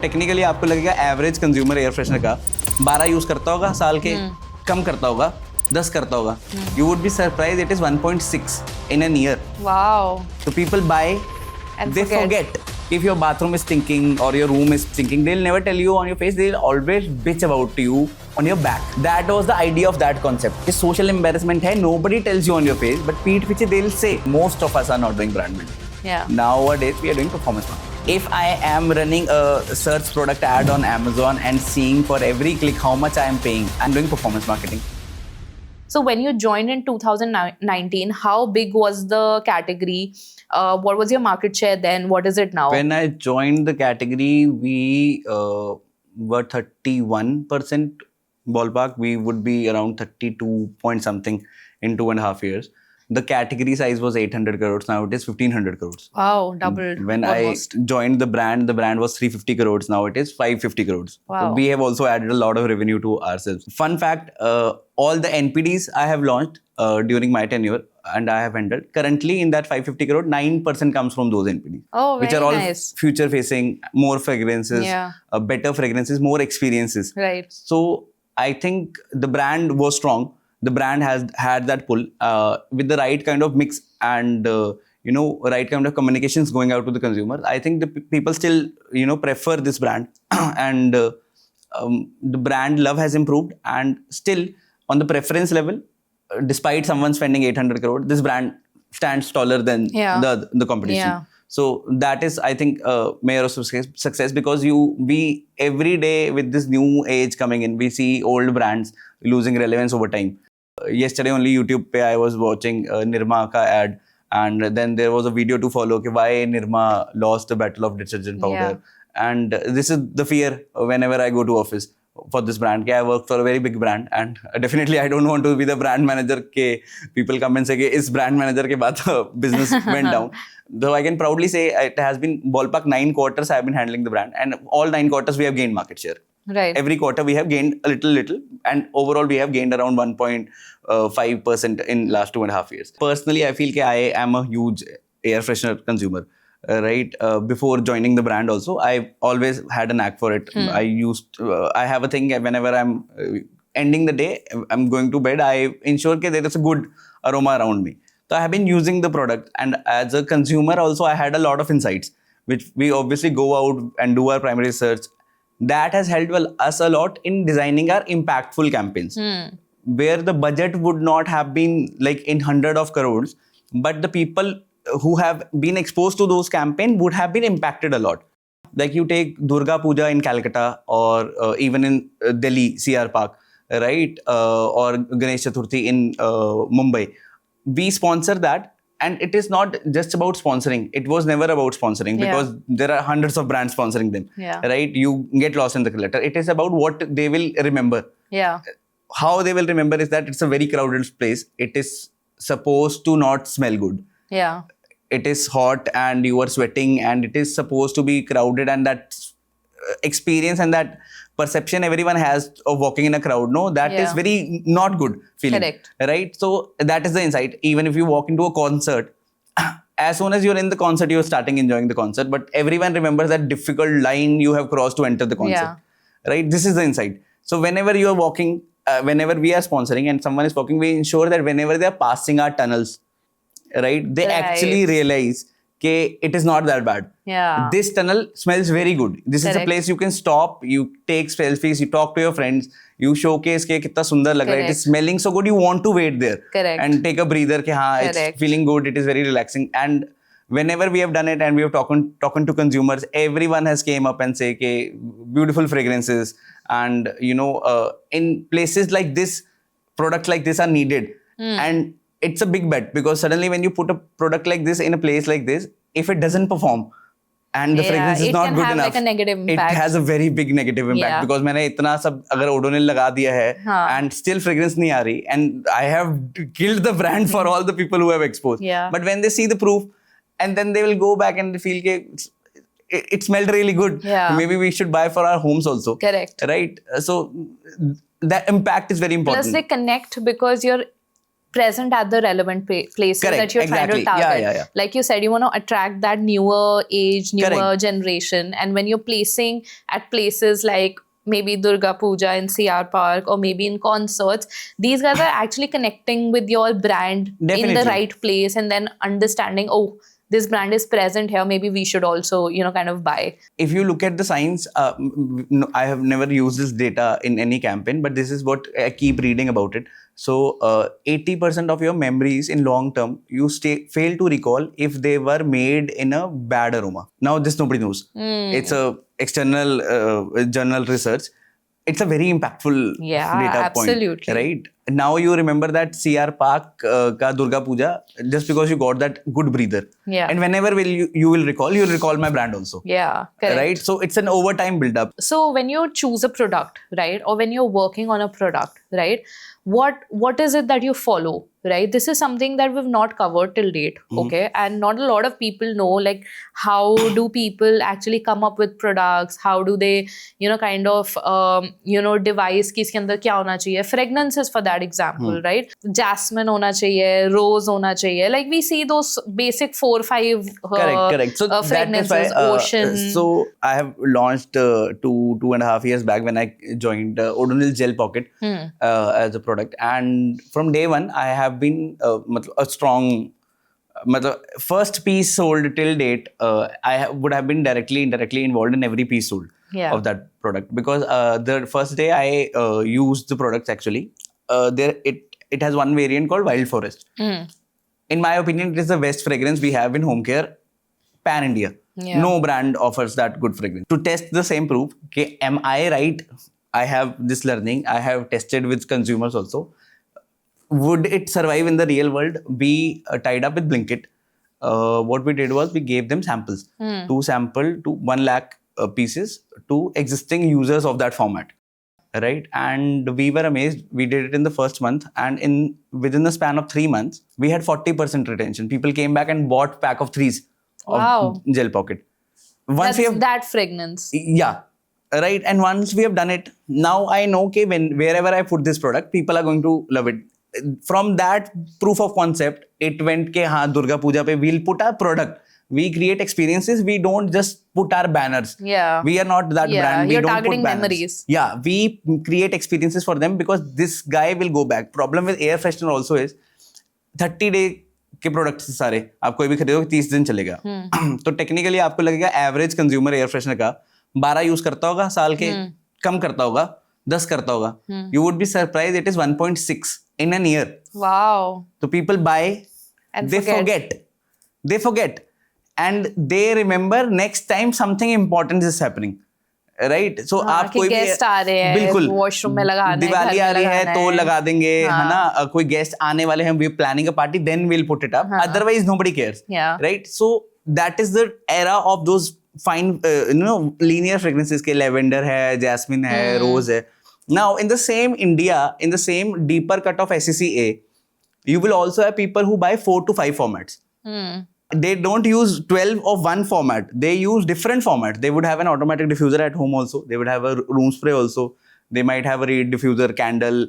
Technically आपको लगेगा average consumer air freshener का 12 यूज करता होगा साल के, कम करता होगा, 10 करता होगा. You would be surprise it is 1.6 in an year. Wow. So people buy And they forget. If your bathroom is stinking or your room is stinking, they'll never tell you on your face. They'll always bitch about you on your back. That was the idea of that concept. This social embarrassment hai, nobody tells you on your face, but peeth piche they'll say. Most of us are not doing brand building. Yeah. Nowadays we are doing performance marketing. If I am running a search product ad on Amazon and seeing for every click how much I am paying, I'm doing performance marketing. So when you joined in 2019, how big was the category? What was your market share then? What is it now? When I joined the category, we were 31% ballpark. We would be around 32 point something in 2.5 years. The category size was 800 crores. Now it is 1500 crores. Wow, doubled. When almost. I joined the brand was 350 crores. Now it is 550 crores. Wow. So we have also added a lot of revenue to ourselves. Fun fact, all the NPDs I have launched during my tenure and I have handled, currently in that 550 crore, 9% comes from those NPDs. Oh, which very are all nice. future facing, more fragrances, Yeah. better fragrances, more experiences. Right. So I think the brand was strong. The brand has had that pull with the right kind of mix and right kind of communications going out to the consumer. I think the people still prefer this brand and the brand love has improved, and still on the preference level, despite someone spending 800 crore, this brand stands taller than the competition. Yeah. So that is, I think, mayor of success, because we every day with this new age coming in, we see old brands losing relevance over time. Yesterday only YouTube pe I was watching Nirma ka ad, and then there was a video to follow कि why Nirma lost the battle of detergent powder. Yeah. And this is the fear whenever I go to office for this brand. I work for a very big brand, and definitely I don't want to be the brand manager ke people come and say कि इस brand manager के बाद business went down. Though I can proudly say it has been ballpark 9 quarters I have been handling the brand, and all 9 quarters we have gained market share. Right. Every quarter we have gained a little, and overall we have gained around 1.5% in last 2.5 years. Personally, I feel that I am a huge air freshener consumer. Right, before joining the brand also, I always had a knack for it. I have a thing whenever I'm ending the day, I'm going to bed, I ensure that there is a good aroma around me. So I have been using the product, and as a consumer also, I had a lot of insights, which we obviously go out and do our primary research. That has helped us a lot in designing our impactful campaigns, where the budget would not have been like in 100 of crores, but the people who have been exposed to those campaigns would have been impacted a lot. Like you take Durga Puja in Calcutta, or even in Delhi, CR Park, right? Or Ganesh Chaturthi in Mumbai. We sponsor that. And it is not just about sponsoring. It was never about sponsoring, because there are hundreds of brands sponsoring them. Yeah. Right? You get lost in the clutter. It is about what they will remember. Yeah. How they will remember is that it's a very crowded place. It is supposed to not smell good. Yeah. It is hot and you are sweating, and it is supposed to be crowded, and that experience and that perception everyone has of walking in a crowd, that is very not good feeling. Correct. Right? So that is the insight. Even if you walk into a concert, as soon as you're in the concert, you're starting enjoying the concert, but everyone remembers that difficult line you have crossed to enter the concert. Yeah. Right? This is the insight. So whenever you are walking, whenever we are sponsoring and someone is walking, we ensure that whenever they are passing our tunnels, right, they actually realize that it is not that bad. Yeah. This tunnel smells very good. This is a place you can stop, you take selfies, you talk to your friends, you showcase ke kitna sundar lag raha hai. It is smelling so good, you want to wait there. Correct. And take a breather ke it's feeling good, it is very relaxing. And whenever we have done it and we have talking to consumers, everyone has came up and say ke beautiful fragrances, and in places like this, products like this are needed. And it's a big bet, because suddenly when you put a product like this in a place like this, if it doesn't perform and the fragrance is not good enough, like a negative impact. It has a very big negative impact. Because मैंने इतना सब अगर Odonil लगा दिया है and still fragrance नहीं आ रही, and I have killed the brand for all the people who have exposed. But when they see the proof, and then they will go back and feel that it smelled really good. Maybe we should buy for our homes also. Correct. Right? So that impact is very important. Plus they connect because you're present at the relevant places Correct, that you're trying to exactly. target. Yeah. Like you said, you want to attract that newer age, newer Correct. generation. And when you're placing at places like maybe Durga Puja in CR Park or maybe in concerts, these guys are actually connecting with your brand in the Definitely. right place and then understanding, oh, this brand is present here, maybe we should also, kind of buy. If you look at the science, I have never used this data in any campaign, but this is what I keep reading about it. So 80% of your memories in long term, you fail to recall if they were made in a bad aroma. Now this nobody knows. It's a external journal research. It's a very impactful Yeah, data absolutely. point, right? Now you remember that CR Park ka Durga Puja just because you got that good breather. Yeah. And whenever you will recall, you'll recall my brand also. Yeah, correct. Right? So it's an overtime build-up. So when you choose a product, right, or when you're working on a product, right, what is it that you follow, right? This is something that we've not covered till date, okay? And not a lot of people know, like, how do people actually come up with products? How do they, kind of, devise ki iske andar kya hona chahiye? Fragrances for that example, right? Jasmine hona chahiye, rose hona chahiye. Like we see those basic 4-5 Correct. So that is fragrances, why, ocean. So I have launched 2.5 years back when I joined Odonil Gel Pocket as a product, and from day one I have been a strong. First piece sold till date, would have been indirectly involved in every piece sold of that product, because the first day I used the products actually. It has one variant called Wild Forest. In my opinion, it is the best fragrance we have in home care pan India. Yeah. No brand offers that good fragrance. To test the same proof, okay, am I right? I have this learning. I have tested with consumers also. Would it survive in the real world? Be tied up with Blinkit. What we did was we gave them samples. To sample to 1 lakh pieces to existing users of that format. Right, and we were amazed. We did it in the first month, and within the span of 3 months, we had 40% retention. People came back and bought pack of 3s of Wow. Gel Pocket. Once That's that fragrance. yeah, right. And once we have done it, now I know, okay, wherever I put this product, people are going to love it. From that proof of concept, it went ke haan, Durga Puja pe we'll put our product. We create experiences. We don't just put our banners. Yeah. We are not that brand. We you're don't targeting put banners. memories. Yeah, we create experiences for them because this guy will go back. Problem with air freshener also is 30 day के products सारे आप कोई भी खरीदोगे 30 दिन चलेगा. तो technically आपको लगेगा एवरेज कंज्यूमर एयर फ्रेशनर का 12 यूज करता होगा साल के, कम करता होगा, 10 करता होगा. You would be surprise it is 1.6 in an year. Wow. So people buy And they forget and they remember next time something important is happening. Right so आप कोई गेस्ट आ रहे हैं, बिल्कुल वॉशरूम में लगाना है, दिवाली आ रही है तो लगा देंगे, है ना, कोई गेस्ट आने वाले हैं, we planning a party, then we'll put it up, otherwise nobody cares, right. So that is the era of those fine linear fragrances के लेवेंडर है, जैस्मिन है, रोज है. Now in the same India, in the same deeper cut of SCCA, you will also have people who buy 4 to 5 formats. They don't use 12 of one format. They use different formats. They would have an automatic diffuser at home also. They would have a room spray also. They might have a reed diffuser, candle.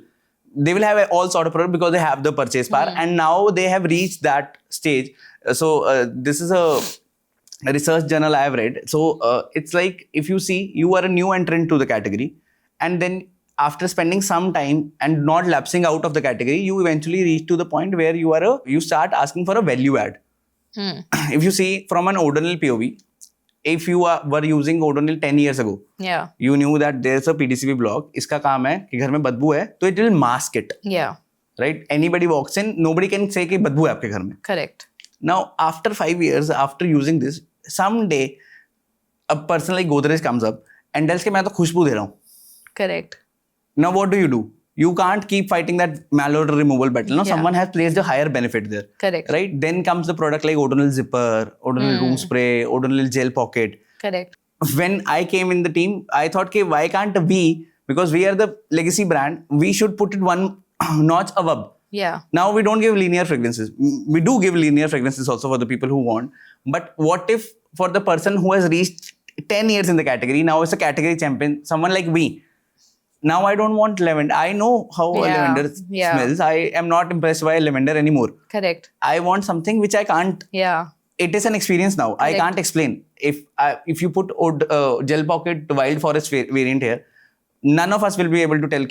They will have all sort of product because they have the purchase power. And now they have reached that stage. So this is a research journal I have read. So it's like if you see you are a new entrant to the category, and then after spending some time and not lapsing out of the category, you eventually reach to the point where you start asking for a value add. If you see from an Odonil POV, if you were using Odonil 10 years ago, you knew that there's a PDCB block. इसका काम है कि घर में बदबू है तो it will mask it. Right? Anybody walks in, nobody can say कि बदबू है आपके घर में. Correct. Now after 5 years, after using this, someday a person like Godrej comes up and tells कि मैं तो खुशबू दे रहा हूँ. Correct. Now what do? You can't keep fighting that malodor removal battle. No, someone has placed a higher benefit there. Correct. Right? Then comes the product like Odonil Zipper, Odonil Room Spray, Odonil Gel Pocket. Correct. When I came in the team, I thought, okay, why can't we? Because we are the legacy brand, we should put it one notch above. Yeah. Now we don't give linear fragrances. We do give linear fragrances also for the people who want. But what if for the person who has reached 10 years in the category, now is a category champion, someone like me, now I don't want lavender. I know how a Yeah, lavender yeah. smells. I am not impressed by lavender anymore. Correct. I want something which I can't. Yeah. It is an experience now. I Correct. can't explain. If you put gel pocket wild forest variant here, none of us will be able to tell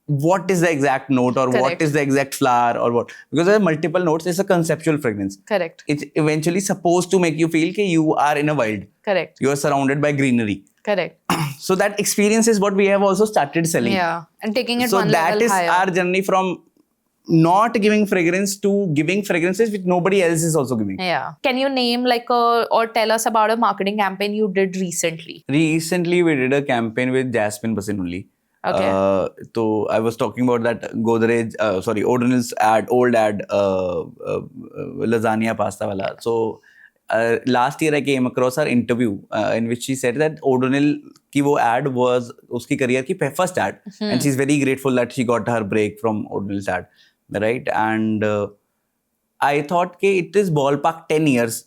what is the exact note or what Correct. is the exact flower or what, because there are multiple notes. It's a conceptual fragrance. Correct. It's eventually supposed to make you feel that you are in a wild. Correct. You are surrounded by greenery. Correct. So that experience is what we have also started selling. Yeah. And taking it So one that level is higher. our journey from not giving fragrance to giving fragrances which nobody else is also giving. Yeah. Can you name like or tell us about a marketing campaign you did recently? Recently, we did a campaign with Jasmine Basin only. Okay. So I was talking about that O'Donnell's old ad, lasagna pasta wala. So last year I came across her interview in which she said that O'Donnell ki wo ad was uski career ki first ad, and she's very grateful that she got her break from O'Donnell's ad, right? And I thought it is ballpark 10 years,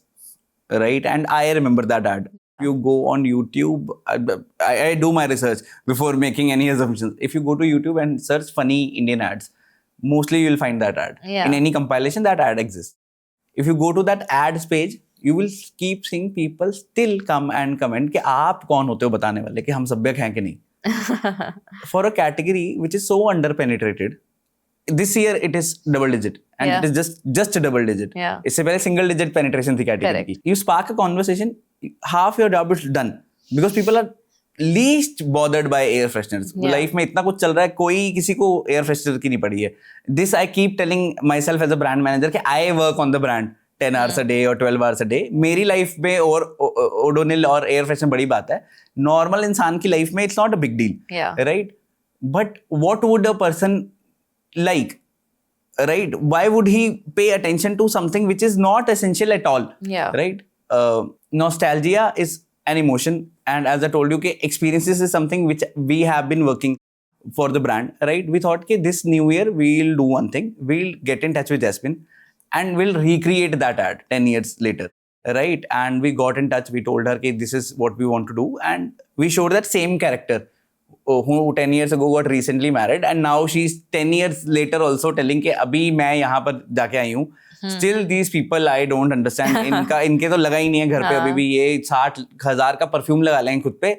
right? And I remember that ad. You go on YouTube, I do my research before making any assumptions. If you go to YouTube and search funny Indian ads, mostly you'll find that ad. Yeah. In any compilation, that ad exists. If you go to that ads page, you will keep seeing people still come and comment कि आप कौन होते हो बताने वाले कि हम सभ्यक हैं कि नहीं. For a category which is so underpenetrated, this year it is double digit and Yeah. it is just a double digit. Yeah. इससे पहले single digit penetration थी category Correct. की. You spark a conversation, half your job is done because people are least bothered by air fresheners. Yeah. Life में इतना कुछ चल रहा है, कोई किसी को air freshener की नहीं पड़ी है. This I keep telling myself as a brand manager कि I work on the brand 10 hours a day or 12 hours a day. मेरी लाइफ में और O'Donnell और एयर फ्रेशनर बड़ी बात है. नॉर्मल इंसान की लाइफ में it's not a big deal, Yeah. Right? But what would a person like, right? Why would he pay attention to something which is not essential at all? Yeah. Right? Nostalgia is an emotion, and as I told you, experiences is something which we have been working for the brand, right? We thought this new year we'll do one thing. We'll get in touch with Jasmine and we'll recreate that ad 10 years later, right? And we got in touch. We told her this is what we want to do, and we showed that same character who 10 years ago got recently married, and now she's 10 years later also telling कि अभी मैं यहाँ पर जाके आई हूँ. Still these people I don't understand. इनके तो लगा ही नहीं है घर पे अभी भी. ये 60,000 का परफ्यूम लगा लेंगे खुद पे.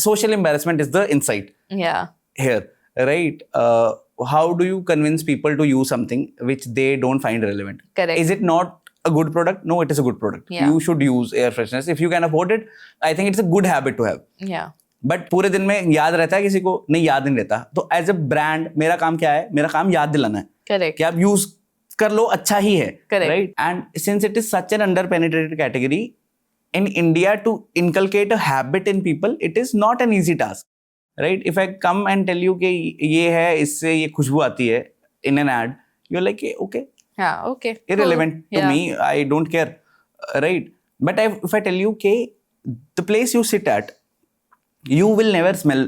Social embarrassment is the insight Yeah. here, right? How do you convince people to use something which they don't find relevant? Correct. Is it not a good product? No, it is a good product. Yeah. You should use air fresheners if you can afford it. I think it's a good habit to have. Yeah. But पूरे दिन में याद रहता है किसी को? नहीं, याद नहीं रहता. तो एज अ ब्रांड मेरा काम क्या है? मेरा काम याद दिलाना है Correct. कि आप यूज कर लो, अच्छा ही है, Correct. Right? And since it is such an under penetrated category in India, to inculcate a habit in people, it is not an easy task, right? If I come and tell you कि ये है, इससे ये खुशबू आती है in an ad, you're like, okay, Yeah. Okay. irrelevant Cool. to Yeah. me, I don't care, right? But if I tell you कि the place you sit at, you will never smell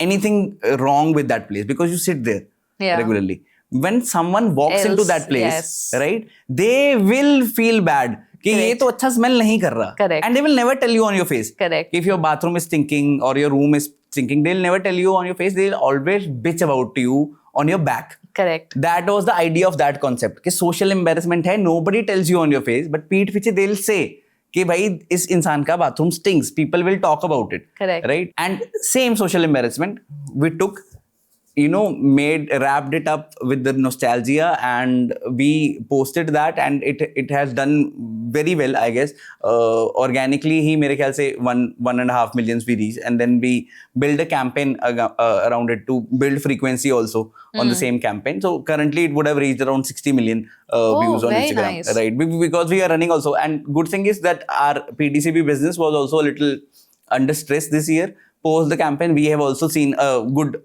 anything wrong with that place because you sit there Yeah. regularly. When someone walks into Else, that place, yes. right, they will feel bad कि ये Correct. तो अच्छा smell नहीं कर रहा. Correct. And they will never tell you on your face. Correct. If your bathroom is stinking or your room is stinking, they'll never tell you on your face. They'll always bitch about you on your back. Correct. That was the idea of that concept कि social embarrassment है. Nobody tells you on your face, but पीठ पीछे they'll say कि भाई इस इंसान का bathroom stinks. People will talk about it. Correct. Right? And same social embarrassment we took, wrapped it up with the nostalgia, and we posted that, and it has done very well, I guess. Organically ही मेरे ख्याल से 1.5 million we reached, and then we build a campaign around it to build frequency also on the same campaign. So currently it would have reached around 60 million views on very Instagram, nice. right? Because we are running also, and good thing is that our PDCB business was also a little under stress this year. Post the campaign, we have also seen a good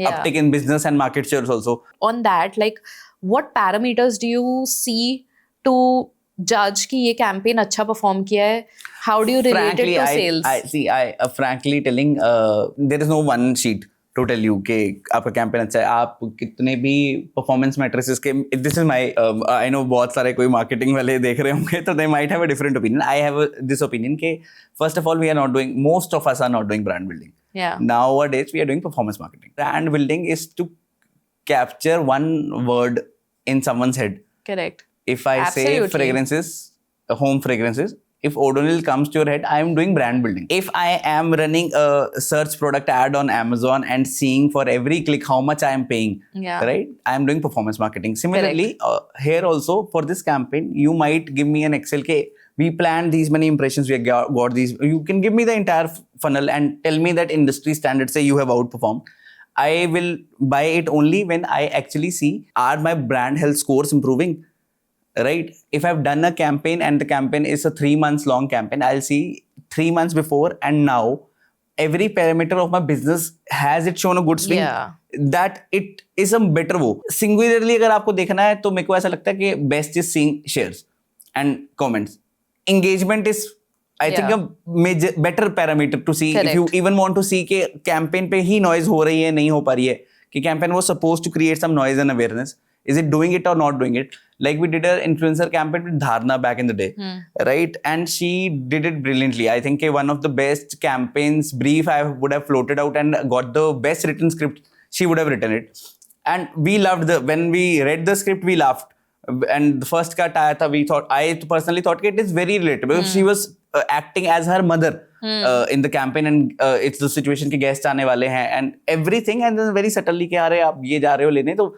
uptick in business and market shares also. On that, like, what parameters do you see to judge कि ये campaign अच्छा perform किया है? How do you relate it to sales? I frankly telling, there is no one sheet to tell you कि आपका campaign अच्छा है. आप कितने भी performance matrices के, this is my, I know बहुत सारे कोई marketing वाले देख रहे होंगे, तो they might have a different opinion. I have this opinion कि first of all, most of us are not doing brand building. Yeah. Nowadays, we are doing performance marketing. Brand building is to capture one word in someone's head. Correct. If I say Absolutely. fragrances, home fragrances, if Odonil comes to your head, I am doing brand building. If I am running a search product ad on Amazon and seeing for every click how much I am paying, Yeah. right? I am doing performance marketing. Similarly, here also for this campaign, you might give me an Excel. We planned these many impressions, we got these. You can give me the entire funnel and tell me that industry standards say you have outperformed. I will buy it only when I actually see, are my brand health scores improving? Right? If I've done a campaign and the campaign is a 3 months long campaign, I'll see 3 months before and now every parameter of my business has it shown a good swing. Yeah. That it is a better वो. Singularly अगर आपको देखना है तो मेरे को ऐसा लगता है कि best is seeing shares and comments. Engagement is I think a major better parameter to see. Correct. If you even want to see कि campaign पे ही noise हो रही है नहीं हो पा रही है कि campaign was supposed to create some noise and awareness. Is it doing it or not doing it? Like we did an influencer campaign with Dharna back in the day, right? And she did it brilliantly. I think one of the best campaigns brief I would have floated out and got the best written script. She would have written it, and we loved when we read the script, we laughed. And the first cut आया था, I personally thought it is very relatable. She was acting as her mother in the campaign, and it's the situation कि guests आने वाले हैं and everything, and then very subtly कि अरे आप ये जा रहे हो लेने तो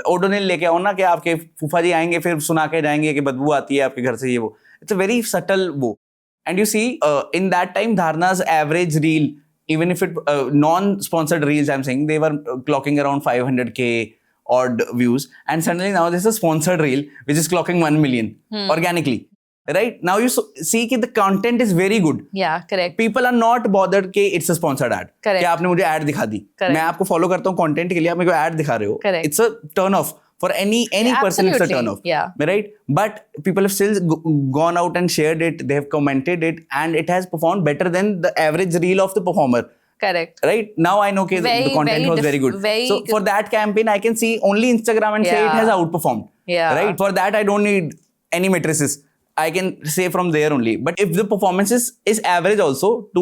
Odonil लेके आओ ना कि आपके फूफा जी आएंगे फिर सुना के जाएंगे कि बदबू आती है आपके घर से ये वो. It's a very subtle वो. And you see in that time Dharna's average reel, even if it non-sponsored reels, I'm saying they were clocking around 500k odd views, and suddenly now there's a sponsored reel which is clocking 1 million organically. Right? Now you see कि the content is very good. Yeah, correct. People are not bothered कि it's a sponsored ad. Correct. कि आपने मुझे ad दिखा दी. Correct. मैं आपको follow करता हूँ content के लिए, आप मेरे को ad दिखा रहे हो. Correct. It's a turn off. For any person, it's a turn off. Yeah. Right? But people have still gone out and shared it. They have commented it, and it has performed better than the average reel of the performer. Correct. Right? Now I know the content was very good. So for that campaign, I can see only Instagram and say it has outperformed. Yeah. Right? For that, I don't need any matrices. I can say from there only. But if the performance is average also, to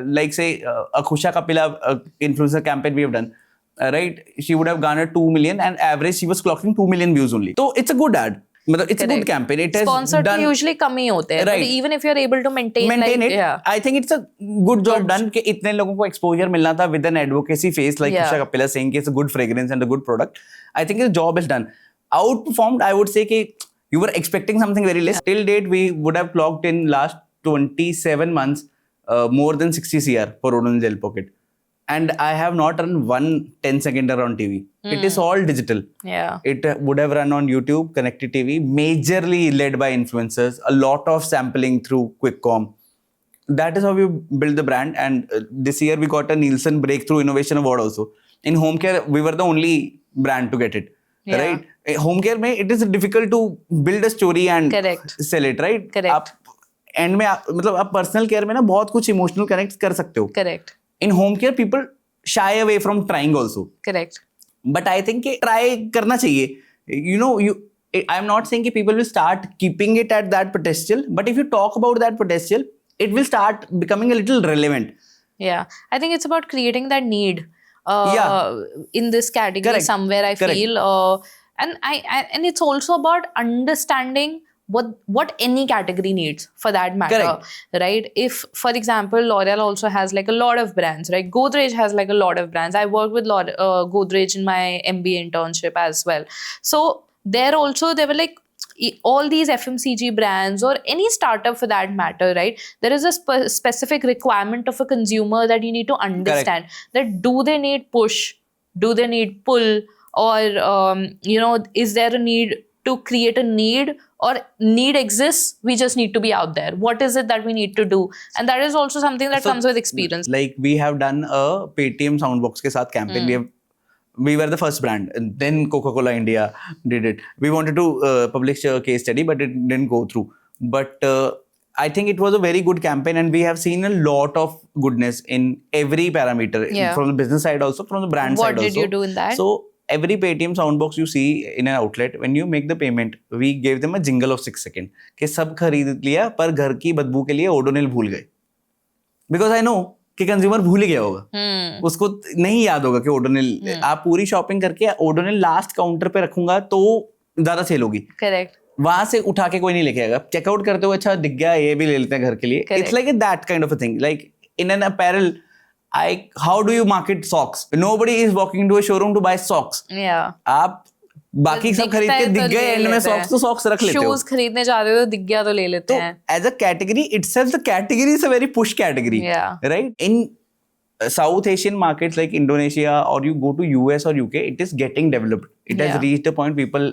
like say a Khusha Kapila influencer campaign we have done, right? She would have garnered 2 million, and average she was clocking 2 million views only. So it's a good ad. It's a good campaign. It has Sponsored done usually कम ही होते हैं. Right. But even if you're able to maintain it. Yeah. I think it's a good job done कि इतने लोगों को exposure मिलना था with an advocacy face like Khusha Kapila saying कि it's a good fragrance and a good product. I think the job is done. Outperformed, I would say कि you were expecting something very less. Till date, we would have clocked in last 27 months more than 60 CR for Odonil Gel Pocket. And I have not run one 10-seconder on TV. It is all digital. Yeah. It would have run on YouTube, connected TV, majorly led by influencers, a lot of sampling through QuickCom. That is how we build the brand. And this year we got a Nielsen Breakthrough Innovation Award also. In home care, we were the only brand to get it. Yeah. Right? Home care में it is difficult to build a story and Correct. sell it, right? Correct. आप end में मतलब आप personal care में ना बहुत कुछ emotional connect कर सकते हो. Correct. In home care, people shy away from trying also. Correct. But I think try करना चाहिए. You know, I'm not saying people will start keeping it at that pedestal, but if you talk about that pedestal, it will start becoming a little relevant. Yeah. I think it's about creating that need in this category. Correct. Somewhere I Correct. feel. And it's also about understanding what any category needs for that matter. Correct. Right? If, for example, L'Oreal also has like a lot of brands, right? Godrej has like a lot of brands. I worked with Godrej in my MBA internship as well. So there also, they were like, all these FMCG brands or any startup for that matter, right? There is a specific requirement of a consumer that you need to understand. Correct. That do they need push? Do they need pull? Or, is there a need to create a need, or need exists? We just need to be out there. What is it that we need to do? And that is also something that comes with experience. Like we have done a Paytm Soundbox के साथ campaign. We were the first brand, and then Coca-Cola India did it. We wanted to publish a case study, but it didn't go through. But I think it was a very good campaign, and we have seen a lot of goodness in every parameter, from the business side also, from the brand side also. What did you do in that? So every Paytm Soundbox you see in an outlet, when you make the payment, we gave them a jingle of 6 seconds. कि सब खरीद लिया पर घर की बदबू के लिए Odonil भूल गए. Because I know कि कंज्यूमर भूल ही गया होगा, उसको नहीं याद होगा कि ओडोनिल, आप पूरी शॉपिंग करके ओडोनिल लास्ट काउंटर पे रखूंगा तो ज्यादा सेल होगी, करेक्ट, वहां से उठा के कोई नहीं लेके आएगा, चेकआउट करते हुए अच्छा दिख गया ये भी ले लेते हैं घर के लिए. Correct. It's like that kind of a thing. Like in an apparel, how do you market socks? Nobody is walking into a showroom to buy socks. yeah. आप बाकी सब खरीद के दिख गए एंड में सॉक्स तो सॉक्स रख लेते हो. शूज खरीदने जाते हो तो दिख गया तो ले लेते तो हैं. As a category itself, the category is a very push category, Yeah. right? In South Asian markets like Indonesia, or you go to US or UK, it is getting developed. It has Yeah. reached a point people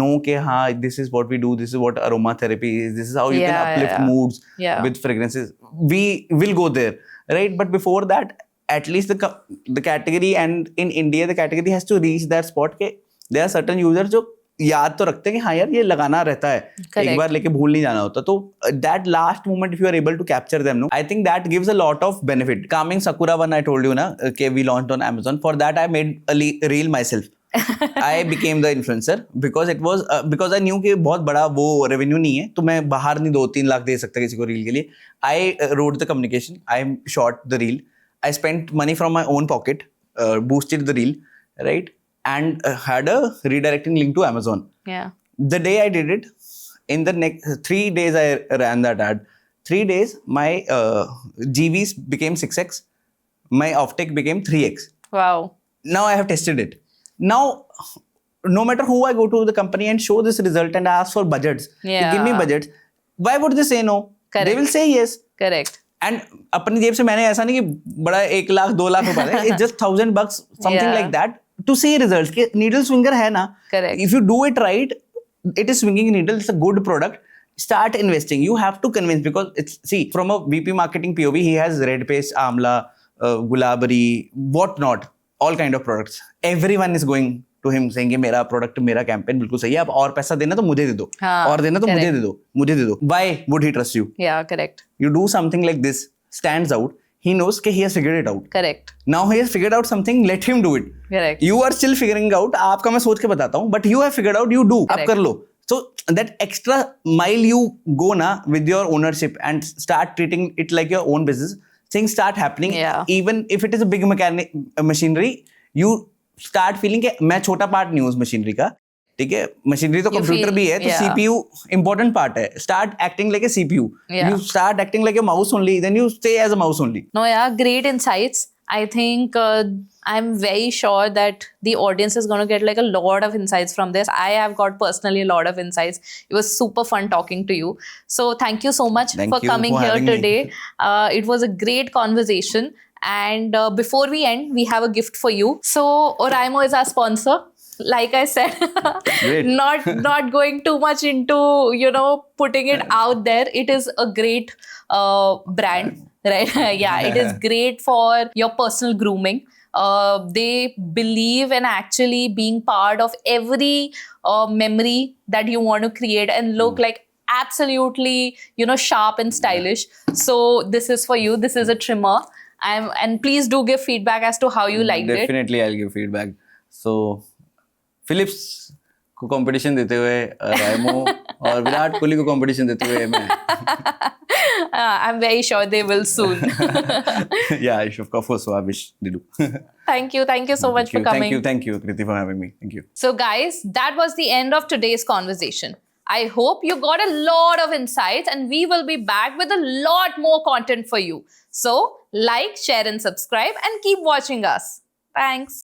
know ke haan, this is what we do, this is what aromatherapy is, this is how you can Yeah, uplift yeah. moods Yeah. with fragrances. We will go there, right? But before that, at least the category, and in India the category has to reach that spot ke there are certain users जो याद तो रखते हैं कि हाँ यार ये लगाना रहता है, एक बार लेके भूल नहीं जाना होता. तो that last moment if you are able to capture them, no, I think that gives a lot of benefit. Coming Sakura one I told you ना कि we launched on Amazon. For that I made a reel myself. I became the influencer because it was because I knew कि बहुत बड़ा वो revenue नहीं है, तो मैं बाहर नहीं 2-3 लाख दे सकता किसी को रील के लिए. I wrote the communication, I shot the reel, I spent money from my own pocket, boosted the reel, right, and had a redirecting link to Amazon. Yeah. The day I did it, in the next 3 days I ran that ad. 3 days my GVs became 6x, my offtake became 3x. Wow. Now I have tested it. Now, no matter who I go to the company and show this result and ask for budgets, Yeah. give me budgets, why would they say no? Correct. They will say yes. Correct. And अपनी जेब से मैंने ऐसा नहीं कि बड़ा 1 लाख 2 लाख रुपए है, it's just $1,000, something Yeah. like that, to see results. कि needle swinger है ना, Correct. if you do it right, it is swinging needle, it's a good product. Start investing. You have to convince, because it's, see, from a VP marketing POV, he has Red Paste, Amla, Gulabari, what not, all kind of products. Everyone is going to him saying कि मेरा product, मेरा campaign बिल्कुल सही है, आप और पैसा देना तो मुझे दे दो, हाँ, और देना तो मुझे correct. दे दो, मुझे दे दो. Why would he trust you? Yeah, correct. You do something like this, stands out, he knows कि he has figured it out. Correct. Now he has figured out something, let him do it. Correct. You are still figuring out, आपका मैं सोच के बताता हूँ, but you have figured out, you do, आप Correct. कर लो. So that extra mile you go na with your ownership and start treating it like your own business, things start happening. Yeah. Even if it is a big machinery, you start feeling कि मैं छोटा part नहीं हूँ उस machinery का, ठीक है, machinery तो You कंप्यूटर feel- भी है, तो yeah. CPU important part है. Start acting like a CPU. Yeah. You start acting like a mouse only, then you stay as a mouse only. No, yeah, great insights. I think I'm very sure that the audience is going to get like a lot of insights from this. I have got personally a lot of insights. It was super fun talking to you. So thank you so much Thank for you coming for here having me. today. It was a great conversation. And before we end, we have a gift for you. So Oraimo is our sponsor. Like I said, Great. not going too much into putting it out there. It is a great brand, right? Yeah, it is great for your personal grooming. They believe in actually being part of every memory that you want to create and look like absolutely sharp and stylish. So this is for you. This is a trimmer. And please do give feedback as to how you liked it. Definitely I'll give feedback. So Philips को competition देते हुए रायमो और विराट कोहली को competition देते हुए मैं I'm very sure they will soon. yeah, of course, so I wish they do. Thank you so much for coming. Thank you Kriti for having me. Thank you. So guys, that was the end of today's conversation. I hope you got a lot of insights, and we will be back with a lot more content for you. So like, share and subscribe and keep watching us. Thanks.